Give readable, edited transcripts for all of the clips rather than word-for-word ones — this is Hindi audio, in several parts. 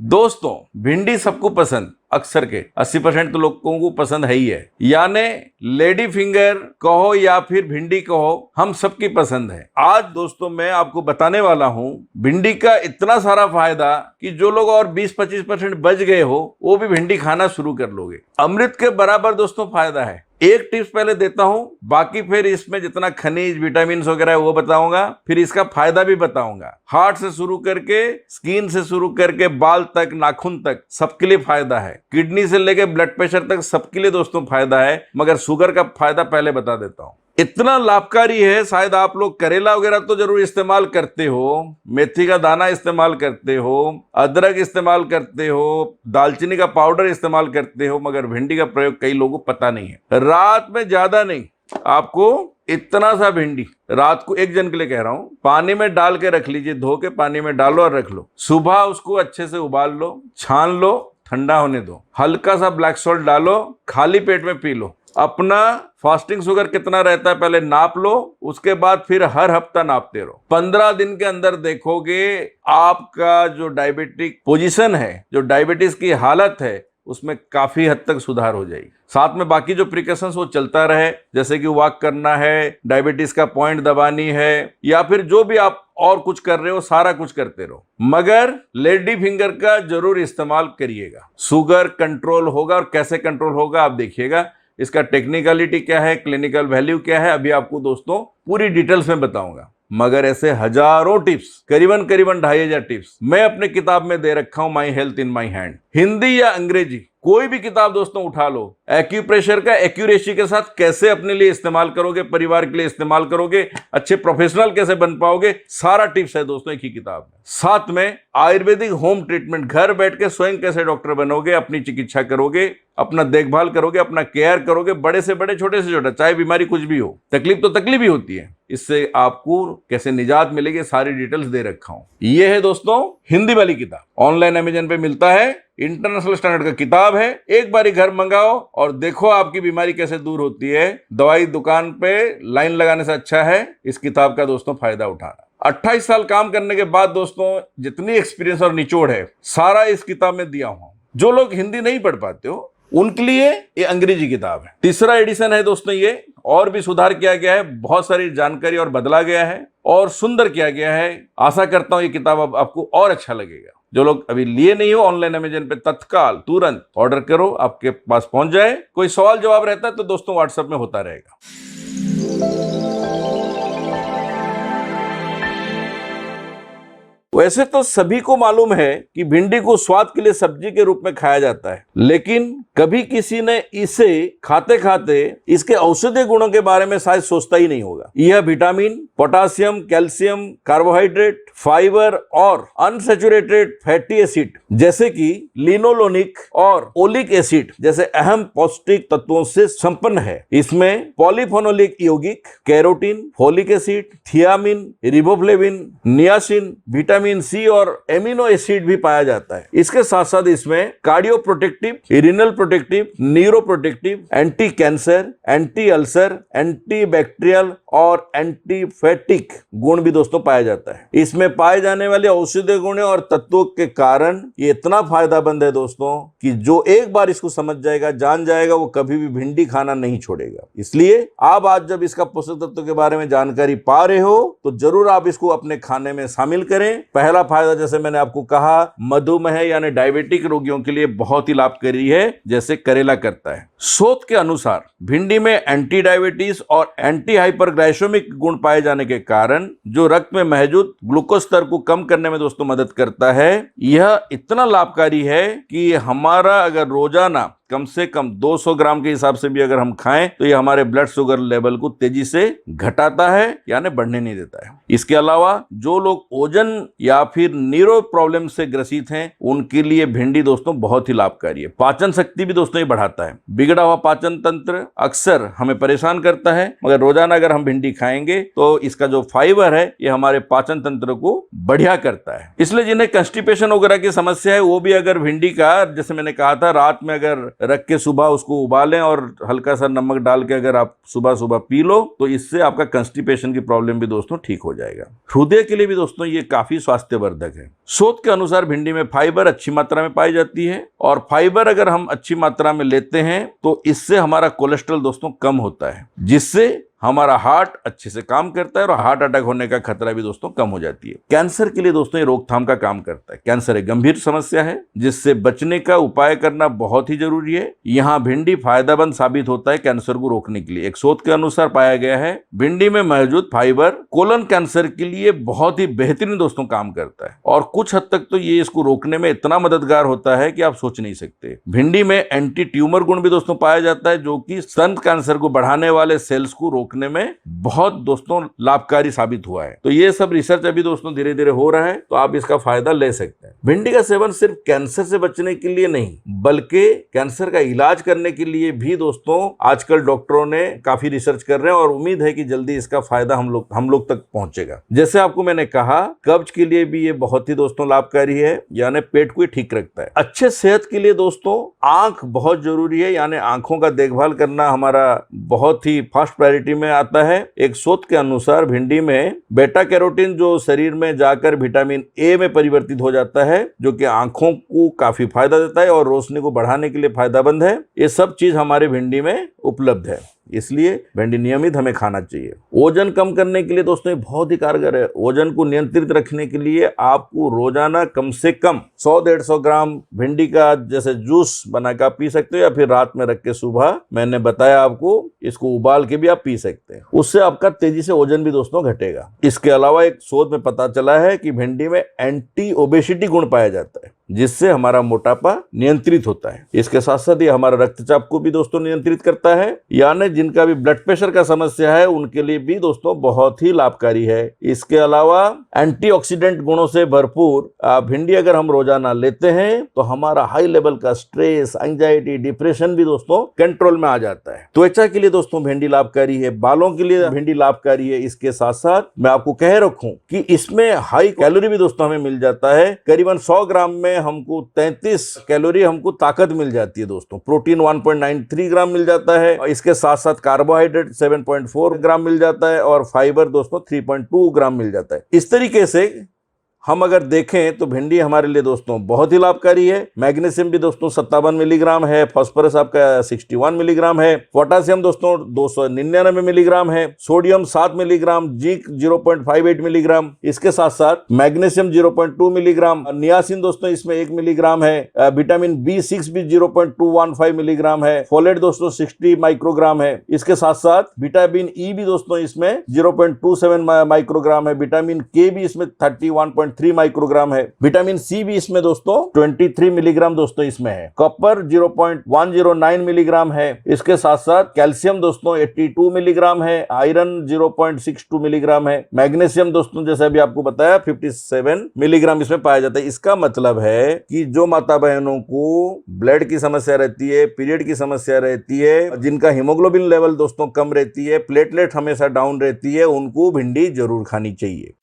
दोस्तों भिंडी सबको पसंद, अक्सर के 80% तो लोगों को पसंद है ही है। यानी लेडी फिंगर कहो या फिर भिंडी कहो, हम सबकी पसंद है। आज दोस्तों मैं आपको बताने वाला हूं भिंडी का इतना सारा फायदा कि जो लोग और 20-25% बच गए हो वो भी भिंडी खाना शुरू कर लोगे। अमृत के बराबर दोस्तों फायदा है। एक टिप्स पहले देता हूं, बाकी फिर इसमें जितना खनिज विटामिन वगैरह है वो बताऊंगा, फिर इसका फायदा भी बताऊंगा। हार्ट से शुरू करके, स्किन से शुरू करके, बाल तक, नाखून तक, सबके लिए फायदा है। किडनी से लेके ब्लड प्रेशर तक सबके लिए दोस्तों फायदा है। मगर शुगर का फायदा पहले बता देता हूं। इतना लाभकारी है, शायद आप लोग करेला वगैरह तो जरूर इस्तेमाल करते हो, मेथी का दाना इस्तेमाल करते हो, अदरक इस्तेमाल करते हो, दालचीनी का पाउडर इस्तेमाल करते हो, मगर भिंडी का प्रयोग कई लोगों को पता नहीं है। रात में ज्यादा नहीं, आपको इतना सा भिंडी रात को, एक जन के लिए कह रहा हूं, पानी में डाल के रख लीजिए। धो के पानी में डालो और रख लो। सुबह उसको अच्छे से उबाल लो, छान लो, ठंडा होने दो। हल्का सा ब्लैक सॉल्ट डालो, खाली पेट में पी लो। अपना फास्टिंग शुगर कितना रहता है पहले नाप लो, उसके बाद फिर हर हफ्ता नापते रहो। 15 दिन के अंदर देखोगे आपका जो डायबिटिक पोजीशन है, जो डायबिटीज की हालत है, उसमें काफी हद तक सुधार हो जाएगी। साथ में बाकी जो प्रिकॉशंस वो चलता रहे, जैसे कि वॉक करना है, डायबिटीज का पॉइंट दबानी है, या फिर जो भी आप और कुछ कर रहे हो, सारा कुछ करते रहो। मगर लेडी फिंगर का जरूर इस्तेमाल करिएगा। शुगर कंट्रोल होगा, और कैसे कंट्रोल होगा आप देखिएगा। इसका टेक्निकलिटी क्या है, क्लिनिकल वैल्यू क्या है, अभी आपको दोस्तों पूरी डिटेल्स में बताऊंगा। मगर ऐसे हजारों टिप्स, करीबन 2500 टिप्स मैं अपने किताब में दे रखा हूं, my health in my hand. Hindi या अंग्रेजी कोई भी किताब दोस्तों उठा लो, एक्यूप्रेशर का एक्यूरेसी के साथ कैसे अपने लिए इस्तेमाल करोगे, परिवार के लिए इस्तेमाल करोगे, अच्छे प्रोफेशनल कैसे बन पाओगे, सारा टिप्स है दोस्तों एक ही किताब में। साथ में आयुर्वेदिक होम ट्रीटमेंट, घर बैठ के स्वयं कैसे डॉक्टर बनोगे, अपनी चिकित्सा करोगे, अपना देखभाल करोगे, अपना केयर करोगे, बड़े से बड़े, छोटे से छोटा, चाहे बीमारी कुछ भी हो। तकलीफ तो तकलीफ ही होती है, इससे आपको कैसे निजात मिलेगी, सारी डिटेल्स दे रखा हूं। ये है दोस्तों हिंदी वाली किताब, ऑनलाइन अमेजन पे मिलता है, इंटरनेशनल स्टैंडर्ड का किताब है। एक बारी घर मंगाओ और देखो आपकी बीमारी कैसे दूर होती है। दवाई दुकान पे लाइन लगाने से अच्छा है इस किताब का दोस्तों फायदा उठाना। 28 साल काम करने के बाद दोस्तों जितनी एक्सपीरियंस और निचोड़ है, सारा इस किताब में दिया हुआ। जो लोग हिंदी नहीं पढ़ पाते हो उनके लिए ये अंग्रेजी किताब है। तीसरा एडिशन है दोस्तों ये, और भी सुधार किया गया है, बहुत सारी जानकारी और बदला गया है और सुंदर किया गया है। आशा करता हूं ये किताब अब आपको और अच्छा लगेगा। जो लोग अभी लिए नहीं हो, ऑनलाइन अमेजन पे तत्काल तुरंत ऑर्डर करो, आपके पास पहुंच जाए। कोई सवाल जवाब रहता है तो दोस्तों व्हाट्सएप में होता रहेगा। वैसे तो सभी को मालूम है कि भिंडी को स्वाद के लिए सब्जी के रूप में खाया जाता है, लेकिन कभी किसी ने इसे खाते खाते इसके औषधीय गुणों के बारे में शायद सोचता ही नहीं होगा। यह vitamin, potassium, calcium, carbohydrate, fibre और अनसैचुरेटेड फैटी एसिड जैसे कि लिनोलोनिक और ओलिक एसिड जैसे अहम पौष्टिक तत्वों से संपन्न है। इसमें पॉलीफेनोलिक यौगिक, carotene, folic acid, thiamine, riboflavin, niacin, vitamin C और एमिनो एसिड भी पाया जाता है। इसके साथ साथ इसमें cardio protective, renal protective, neuro protective, anti cancer, anti ulcer, anti bacterial और एंटी फैटिक गुण भी दोस्तों पाया जाता है। इसमें पाए जाने वाले औषधीय गुण और तत्वों के कारण ये इतना फायदेमंद है दोस्तों कि जो एक बार इसको समझ जाएगा, जान जाएगा, वो कभी भी भिंडी खाना नहीं छोड़ेगा। इसलिए आप आज जब इसका पोषक तत्व के बारे में जानकारी पा रहे हो तो जरूर आप इसको अपने खाने में शामिल करें। पहला फायदा जैसे मैंने आपको कहा, मधुमेह यानी डायबिटिक रोगियों के लिए बहुत ही लाभकारी है, जैसे करेला करता है। शोध के अनुसार भिंडी में एंटी डायबिटीज और एंटी हाइपरग्लाइसेमिक गुण पाए जाने के कारण जो रक्त में मौजूद ग्लूकोज स्तर को कम करने में दोस्तों मदद करता है। यह इतना लाभकारी है कि हमारा अगर रोजाना कम से कम 200 ग्राम के हिसाब से भी अगर हम खाएं तो ये हमारे ब्लड शुगर लेवल को तेजी से घटाता है, यानी बढ़ने नहीं देता है। इसके अलावा जो लोग ओजन या फिर न्यूरो प्रॉब्लम से ग्रसित हैं उनके लिए भिंडी दोस्तों बहुत ही लाभकारी है। पाचन शक्ति भी दोस्तों ये बढ़ाता है। बिगड़ा हुआ पाचन तंत्र अक्सर हमें परेशान करता है, मगर रोजाना अगर हम भिंडी खाएंगे तो इसका जो फाइबर है ये हमारे पाचन तंत्र को बढ़िया करता है। इसलिए जिन्हें कंस्टिपेशन वगैरह की समस्या है वो भी अगर भिंडी का, जैसे मैंने कहा था, रात में अगर रख के सुबह उसको उबालें और हल्का सा नमक डाल के अगर आप सुबह सुबह पी लो तो इससे आपका कंस्टिपेशन की प्रॉब्लम भी दोस्तों ठीक हो जाएगा। हृदय के लिए भी दोस्तों ये काफी स्वास्थ्यवर्धक है। शोध के अनुसार भिंडी में फाइबर अच्छी मात्रा में पाई जाती है और फाइबर अगर हम अच्छी मात्रा में लेते हैं तो इससे हमारा कोलेस्ट्रॉल दोस्तों कम होता है, जिससे हमारा हार्ट अच्छे से काम करता है और हार्ट अटैक होने का खतरा भी दोस्तों कम हो जाती है। कैंसर के लिए दोस्तों ये रोकथाम का काम करता है। कैंसर एक गंभीर समस्या है जिससे बचने का उपाय करना बहुत ही जरूरी है। यहाँ भिंडी फायदेमंद साबित होता है कैंसर को रोकने के लिए। एक शोध के अनुसार पाया गया है भिंडी में मौजूद फाइबर कोलन कैंसर के लिए बहुत ही बेहतरीन दोस्तों काम करता है और कुछ हद तक तो ये इसको रोकने में इतना मददगार होता है कि आप सोच नहीं सकते। भिंडी में एंटी ट्यूमर गुण भी दोस्तों पाया जाता है जो कि स्तन कैंसर को बढ़ाने वाले सेल्स को रोकने में बहुत दोस्तों लाभकारी साबित हुआ है। तो ये सब रिसर्च अभी दोस्तों धीरे धीरे हो रहा है, तो आप इसका फायदा ले सकते हैं। भिंडी का सेवन सिर्फ कैंसर से बचने के लिए नहीं बल्कि कैंसर का इलाज करने के लिए भी दोस्तों आजकल डॉक्टरों ने काफी रिसर्च कर रहे हैं और उम्मीद है कि जल्दी इसका फायदा हम लोग तक पहुंचेगा। जैसे आपको मैंने कहा कब्ज के लिए भी ये बहुत ही दोस्तों लाभकारी है, यानी पेट को ठीक रखता है। अच्छे सेहत के लिए दोस्तों आंख बहुत जरूरी है, यानी आंखों का देखभाल करना हमारा बहुत ही फर्स्ट प्रायोरिटी में आता है। एक शोध के अनुसार भिंडी में बेटा कैरोटीन जो शरीर में जाकर विटामिन ए में परिवर्तित हो जाता है जो कि आंखों को काफी फायदा देता है और रोशनी को बढ़ाने के लिए फायदेमंद है। ये सब चीज हमारे भिंडी में उपलब्ध है, इसलिए भिंडी नियमित हमें खाना चाहिए। वजन कम करने के लिए दोस्तों ये बहुत ही कारगर है। वजन को नियंत्रित रखने के लिए आपको रोजाना कम से कम 100-150 ग्राम भिंडी का जैसे जूस बनाकर आप पी सकते हो या फिर रात में रख के सुबह मैंने बताया आपको इसको उबाल के भी आप पी सकते हैं। उससे आपका तेजी से वजन भी दोस्तों घटेगा। इसके अलावा एक शोध में पता चला है कि भिंडी में एंटी ओबेसिटी गुण पाया जाता है जिससे हमारा मोटापा नियंत्रित होता है। इसके साथ साथ ये हमारा रक्तचाप को भी दोस्तों नियंत्रित करता है, यानी जिनका भी ब्लड प्रेशर का समस्या है उनके लिए भी दोस्तों बहुत ही लाभकारी है। इसके अलावा एंटीऑक्सीडेंट गुणों से भरपूर भिंडी अगर हम रोजाना लेते हैं तो हमारा हाई लेवल का स्ट्रेस, एंजाइटी, डिप्रेशन भी दोस्तों कंट्रोल में आ जाता है। त्वचा के लिए दोस्तों भिंडी लाभकारी है, बालों के लिए भिंडी लाभकारी है। इसके साथ साथ मैं आपको कह रखूं कि इसमें हाई कैलोरी भी दोस्तों हमें मिल जाता है। करीबन 100 ग्राम में हमको 33 कैलोरी हमको ताकत मिल जाती है दोस्तों। प्रोटीन 1.93 ग्राम मिल जाता है और इसके साथ साथ कार्बोहाइड्रेट 7.4 ग्राम मिल जाता है और फाइबर दोस्तों 3.2 ग्राम मिल जाता है। इस तरीके से हम अगर देखें तो भिंडी हमारे लिए दोस्तों बहुत ही लाभकारी है। मैग्नीशियम भी दोस्तों 57 मिलीग्राम है, फास्फोरस आपका 61 मिलीग्राम है, पोटासियम दोस्तों 299 मिलीग्राम है, सोडियम 7 मिलीग्राम, जिंक 0.58 मिलीग्राम, इसके साथ साथ मैग्नीशियम 0.2 मिलीग्राम, नियासिन दोस्तों इसमें 1 मिलीग्राम है, विटामिन B6 भी 0.215 मिलीग्राम है, फोलेट दोस्तों 60 माइक्रोग्राम है। इसके साथ साथ विटामिन ई भी दोस्तों इसमें 0.27 माइक्रोग्राम है, विटामिन के भी इसमें 31.3 माइक्रोग्राम है, विटामिन सी भी इसमें दोस्तों 23 मिलीग्राम दोस्तों इसमें है, कॉपर 0.109 मिलीग्राम है। इसके साथ साथ कैल्शियम दोस्तों 82 मिलीग्राम है, आयरन 0.62 मिलीग्राम है, मैग्नीशियम दोस्तों जैसे अभी आपको बताया 57 मिलीग्राम इसमें पाया जाता है। इसका मतलब है कि जो माता बहनों को ब्लड की समस्या रहती है, पीरियड की समस्या रहती है, जिनका हीमोग्लोबिन लेवल दोस्तों कम रहती है, प्लेटलेट हमेशा डाउन रहती है, उनको भिंडी जरूर खानी चाहिए।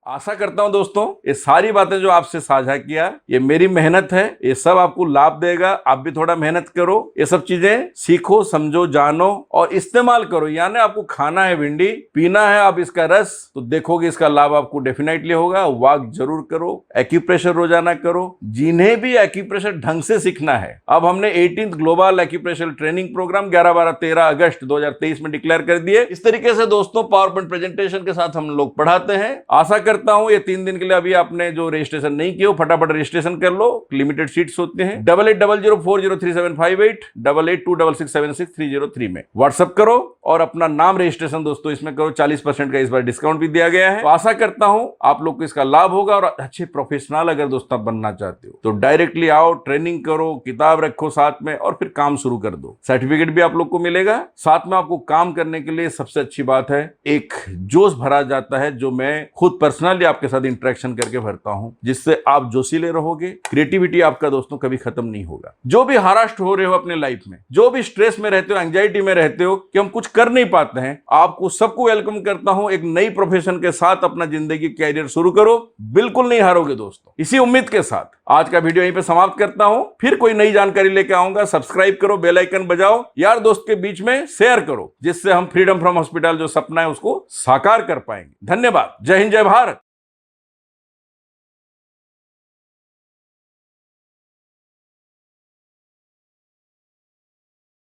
आशा करता हूं दोस्तों ये सारी बातें जो आपसे साझा किया ये मेरी मेहनत है, ये सब आपको लाभ देगा। आप भी थोड़ा मेहनत करो, ये सब चीजें सीखो, समझो, जानो और इस्तेमाल करो। यानी आपको खाना है भिंडी, पीना है आप इसका रस, तो देखोगे इसका लाभ आपको डेफिनेटली होगा। वॉक जरूर करो, एक्यूप्रेशर रोजाना करो। जिन्हें भी एक्यूप्रेशर ढंग से सीखना है, अब हमने 18th global acupressure training programme 11, 12, 13 अगस्त 2023 में डिक्लेयर कर दिए। इस तरीके से दोस्तों पावर पॉइंट प्रेजेंटेशन के साथ हम लोग पढ़ाते हैं। आशा करता हूं ये 3 दिन के लिए अभी आपने जो रजिस्ट्रेशन नहीं किया फटाफट रजिस्ट्रेशन कर लो, लिमिटेड सीट्स होते हैं। 8800403758 8826676303 में व्हाट्सएप करो और अपना नाम रजिस्ट्रेशन दोस्तों इसमें करो। 40% का इस बार डिस्काउंट भी दिया गया है। तो आशा करता हूं आप लोग को इसका लाभ होगा और अच्छे प्रोफेशनल अगर दोस्तों बनना चाहते हो तो डायरेक्टली आओ, ट्रेनिंग करो, किताब रखो साथ में और फिर काम शुरू कर दो। सर्टिफिकेट भी आप लोग को मिलेगा। साथ में आपको काम करने के लिए सबसे अच्छी बात है एक जोश भरा जाता है जो मैं खुद पर्सनल पर्सनली आपके साथ इंटरेक्शन करके भरता हूं, जिससे आप जोशीले रहोगे। क्रिएटिविटी आपका दोस्तों कभी खत्म नहीं होगा। जो भी हरास्ट हो रहे हो अपने लाइफ में, जो भी स्ट्रेस में रहते हो, एंजाइटी में रहते हो कि हम कुछ कर नहीं पाते हैं, आपको सबको वेलकम करता हूं। एक नई प्रोफेशन के साथ अपना जिंदगी कैरियर शुरू करो, बिल्कुल नहीं हारोगे दोस्तों। इसी उम्मीद के साथ आज का वीडियो यहीं पे समाप्त करता हूं। फिर कोई नई जानकारी लेके आऊंगा। सब्सक्राइब करो, बेल आइकन बजाओ, यार दोस्त के बीच में शेयर करो, जिससे हम फ्रीडम फ्रॉम हॉस्पिटल जो सपना है उसको साकार कर पाएंगे। धन्यवाद। जय हिंद, जय भारत।